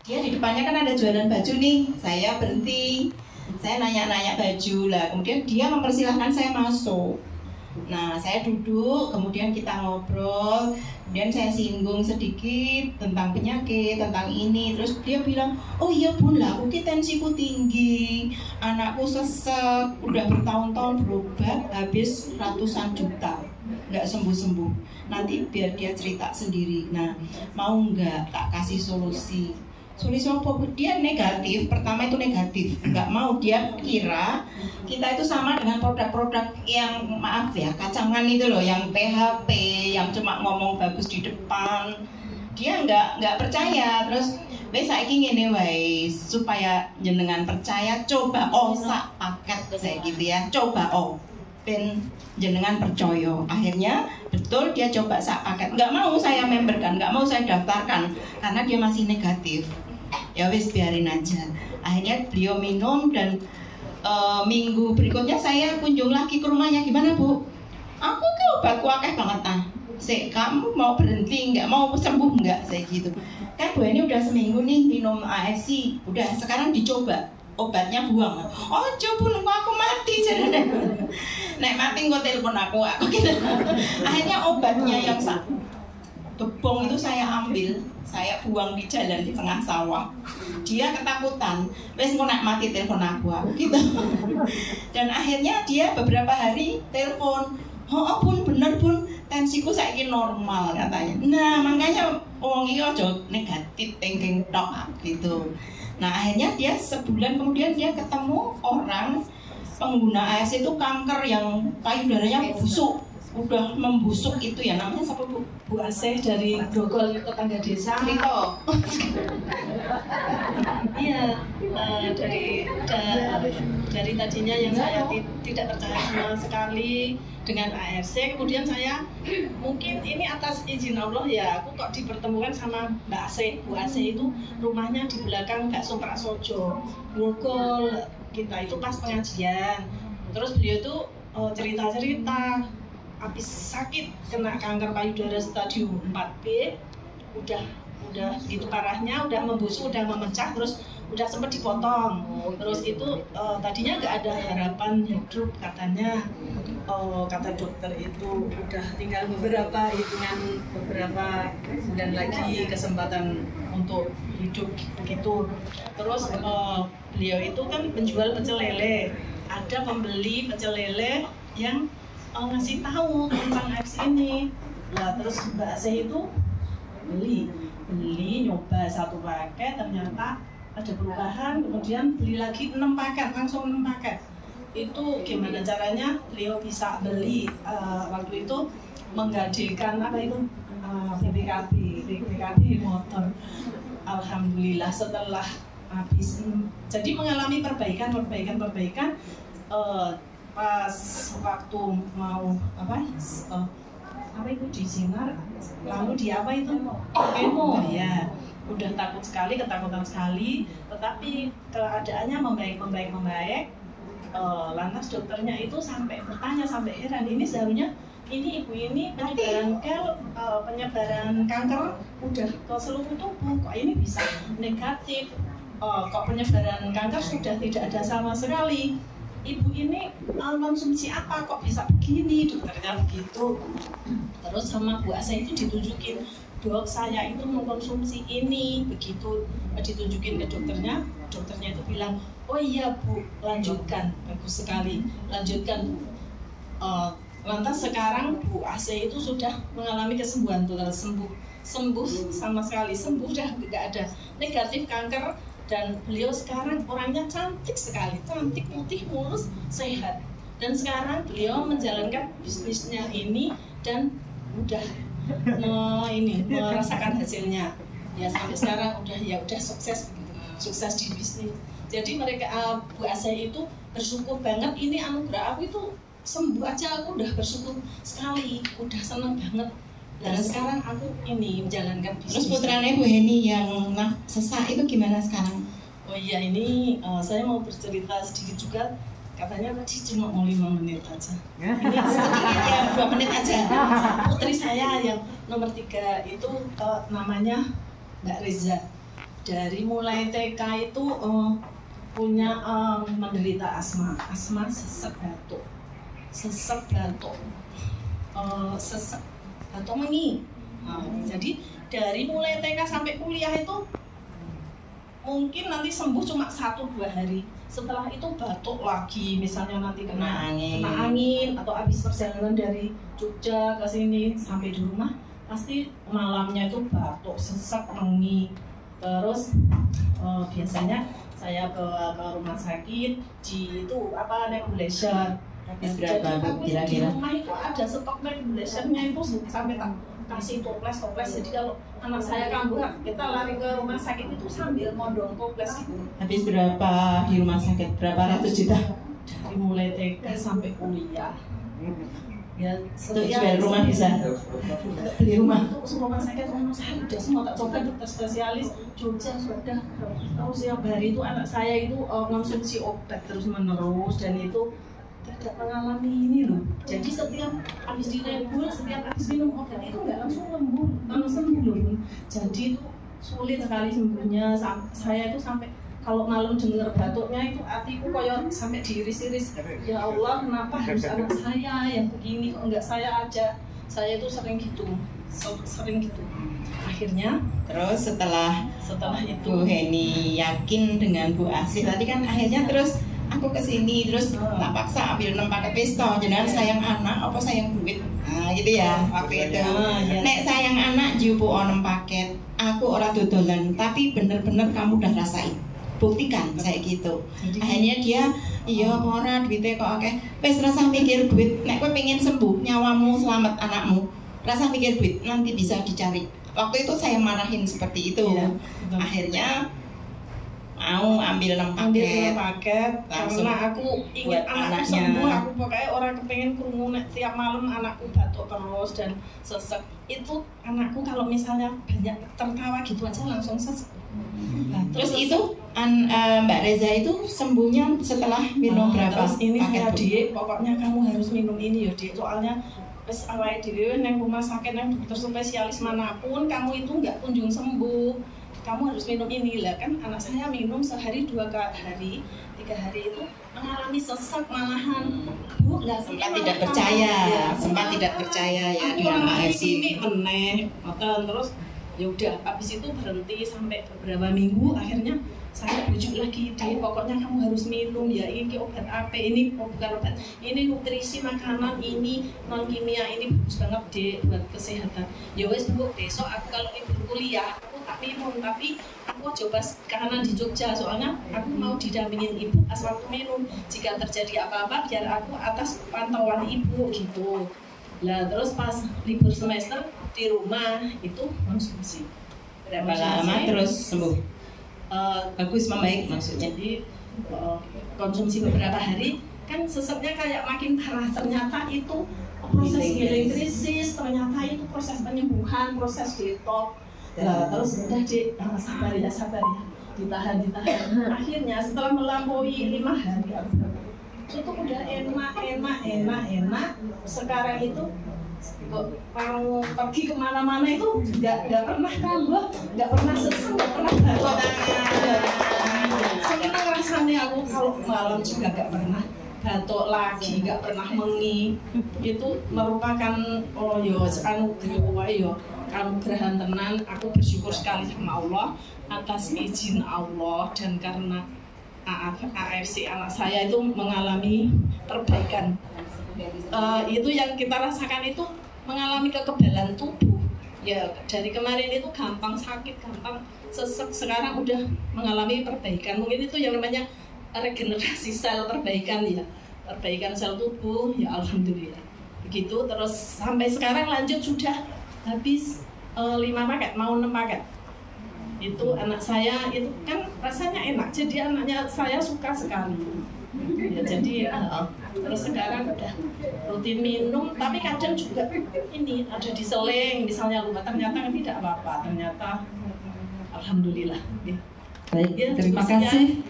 Dia di depannya kan ada jualan baju nih, saya berhenti, saya nanya-nanya baju lah, kemudian dia mempersilahkan saya masuk. Nah, saya duduk, kemudian kita ngobrol, kemudian saya singgung sedikit tentang penyakit, tentang ini, terus dia bilang, oh iya bun lah, aku tensiku tinggi, anakku sesek, udah bertahun-tahun berobat, habis ratusan juta, nggak sembuh-sembuh. Nanti biar dia cerita sendiri. Nah, mau nggak tak kasih solusi? Solusi apa? Dia negatif, pertama itu negatif, nggak mau. Dia kira kita itu sama dengan produk-produk yang maaf ya, kacangan itu loh, yang PHP, yang cuma ngomong bagus di depan. Dia nggak percaya. Terus wes saiki ngene wae, supaya jenengan percaya, coba sak paket saya gitu ya, coba ben jenengan percaya. Akhirnya betul dia coba sak paket. Nggak mau saya memberkan, nggak mau saya daftarkan karena dia masih negatif. Ya wis biarin aja. Akhirnya beliau minum dan minggu berikutnya saya kunjung lagi ke rumahnya. Gimana bu? Aku ke obatku akeh banget kamu mau berhenti nggak, mau sembuh nggak, saya gitu. Kan bu ini udah seminggu nih minum AFC, udah sekarang dicoba obatnya buang. Oh coba aku mati jadi nek mati kok telepon aku gitu. Akhirnya obatnya yang gebong itu saya ambil, saya buang di jalan di tengah sawah. Dia ketakutan, wes mau nak mati telepon aku gitu. Dan akhirnya dia beberapa hari telepon, oh bun bener bun, tensiku saiki normal katanya. Nah makanya orang ini aja negatif thinking tok gitu. Nah akhirnya dia sebulan kemudian dia ketemu orang pengguna AS itu kanker yang payudaranya busuk, udah membusuk itu ya, namanya siapa bu? Bu Asih dari Grogol tetangga desa. Rito. Iya, dari tadinya yang saya tidak percaya sama sekali dengan AFC, kemudian saya mungkin ini atas izin Allah ya, aku kok dipertemukan sama Mbak Asih. Bu Asih itu rumahnya di belakang Bakso Prasojo, Grogol. Kita itu pas pengajian, terus beliau itu cerita-cerita habis sakit kena kanker payudara stadium 4B, udah gitu parahnya, udah membusuk, udah memecah, terus udah sempat dipotong. Terus itu tadinya nggak ada harapan hidup katanya. Kata dokter itu udah tinggal beberapa bulan lagi kesempatan untuk hidup begitu. Terus beliau itu kan penjual pecel lele, ada pembeli pecel lele yang ngasih tahu tentang apps ini. Nah terus Mbak Asih itu beli nyoba 1 paket, ternyata ada perubahan, kemudian beli lagi 6 paket, langsung 6 paket. Itu gimana caranya beliau bisa beli? Waktu itu menggadekan apa itu BPKB motor. Alhamdulillah setelah habis jadi mengalami perbaikan pas waktu mau apa itu di sinar, lalu di apa itu kemo ya, udah ketakutan sekali, tetapi keadaannya membaik. Lantas dokternya itu sampai bertanya, sampai heran, ini seharusnya ibu ini penyebaran kanker udah ke seluruh tubuh, kok ini bisa negatif, kok penyebaran kanker sudah tidak ada sama sekali. Ibu ini konsumsi apa kok bisa begini, dokternya begitu. Terus sama Bu Asih itu ditunjukin, dok saya itu mengkonsumsi ini, begitu ditunjukin ke dokternya itu bilang, oh iya Bu, lanjutkan, bagus sekali, lanjutkan Bu. Lantas sekarang Bu Asih itu sudah mengalami kesembuhan total, sembuh sama sekali, sembuh, dah tidak ada negatif kanker. Dan beliau sekarang orangnya cantik sekali, cantik, putih, mulus, sehat. Dan sekarang beliau menjalankan bisnisnya ini dan udah merasakan hasilnya. Ya sampai sekarang udah sukses begitu, sukses di bisnis. Jadi mereka Bu Asih itu bersyukur banget, ini anugerah aku itu sembuh aja, aku udah bersyukur sekali, udah seneng banget. Dan sekarang aku ini menjalankan bisnis. Terus putranya Bu Heni yang sesak itu gimana sekarang? Oh iya, ini saya mau bercerita sedikit juga. Katanya tadi cuma mau 5 menit aja. Ini sedikit ya, 2 menit aja. Putri saya yang nomor 3 itu namanya Mbak Reza. dari mulai TK itu punya menderita asma sesek batuk, sesek mengi. Jadi dari mulai TK sampai kuliah itu mungkin nanti sembuh cuma 1-2 hari. Setelah itu batuk lagi, misalnya nanti kena angin atau habis perjalanan dari Jogja ke sini sampai di rumah pasti malamnya itu batuk, sesek, mengi. Terus biasanya saya ke rumah sakit di itu nebulizer. Jadi aku di rumah itu ada stok nebulizernya itu sampai tak kasih toples. Jadi kalau anak saya kambuh kita lari ke rumah sakit itu sambil modong toples itu. Habis berapa di rumah sakit? Berapa ratus juta? Dari mulai TK sampai kuliah. Ya, jual rumah bisa beli rumah. Untuk rumah sakit saya udah semua tak coba dokter spesialis Jogja sudah. Terus yang hari itu anak saya itu konsumsi obat terus menerus dan itu tidak mengalami ini loh. Jadi setiap habis direbul, setiap habis minum obat itu nggak langsung sembuh loh. Jadi itu sulit sekali sembuhnya. Saya itu sampai kalau malam dengar batuknya itu hatiku koyor sampai diiris-iris. Ya Allah, kenapa harus anak saya yang begini, kok enggak saya aja? Saya itu sering gitu. Akhirnya terus setelah itu Bu Heni yakin dengan Bu Asih tadi kan akhirnya terus aku kesini terus tak paksa ambil 6 paket pisto. Jenengan sayang anak apa sayang duit? Nah gitu ya waktu itu. Nek sayang anak jupu 6 paket. Aku ora dodolan tapi bener-bener kamu udah rasain. Buktikan saya gitu. Akhirnya dia iya ora duitnya kok oke. Wes rasa mikir duit. Nek kowe pengen sembuh, nyawamu selamat anakmu. Rasa mikir duit nanti bisa dicari. Waktu itu saya marahin seperti itu. Ya, akhirnya mau ambil 6 paket karena aku ingat anakku sembuh, aku pokoknya orang kepengen krungu tiap malam anakku batuk terus dan sesek. Itu anakku kalau misalnya banyak tertawa gitu aja langsung sesek. Terus itu Mbak Reza itu sembuhnya setelah minum berapa? Terus ini saya Dik, pokoknya kamu harus minum ini ya Dik, soalnya pas awal dhewe nang rumah sakit nang dokter spesialis manapun kamu itu nggak kunjung sembuh, kamu harus minum ini lah kan. Anak saya minum sehari 2 hari 3 hari itu mengalami sesak malahan. Bu lah sempat tidak percaya ya dengan sini meneh terus ya udah habis itu berhenti sampai beberapa minggu. Akhirnya saya bujuk lagi Dek, pokoknya kamu harus minum ya, ini obat apa ini, bukan obat ini, nutrisi makanan ini non kimia ini bagus banget Dek buat kesehatan. Ya wes Bu, besok aku kalau libur kuliah aku tak minum, tapi aku coba karena di Jogja soalnya aku mau didampingin ibu pas waktu minum, jika terjadi apa-apa biar aku atas pantauan ibu gitu. Lah terus pas libur semester di rumah itu konsumsi. Berapa lama terus sembuh? Bagus membaik maksudnya. Jadi konsumsi beberapa hari kan seseknya kayak makin parah. Ternyata itu proses healing krisis, ternyata itu proses penyembuhan, proses detox. Terus udah sabar ya, ditahan. Akhirnya setelah melampaui 5 hari itu udah enak. Sekarang itu mau pergi kemana-mana itu nggak pernah kambuh, nggak pernah sesek, nggak pernah batuk. Senang rasanya aku kalau malam juga nggak pernah batuk lagi, nggak pernah mengi. Itu merupakan anugerah tenan. Aku bersyukur sekali sama Allah atas izin Allah dan karena AFC anak saya itu mengalami perbaikan. Itu yang kita rasakan itu mengalami kekebalan tubuh ya. Dari kemarin itu gampang sakit, gampang sesek, sekarang udah mengalami perbaikan. Mungkin itu yang namanya regenerasi sel, perbaikan sel tubuh ya, alhamdulillah begitu. Terus sampai sekarang lanjut sudah habis 5 paket, mau 6 paket. Itu anak saya itu kan rasanya enak, jadi anaknya saya suka sekali ya. Jadi terus sekarang udah rutin minum, tapi kadang juga ini ada diseling misalnya lupa, ternyata tidak apa-apa, ternyata alhamdulillah. Baik, terima kasih.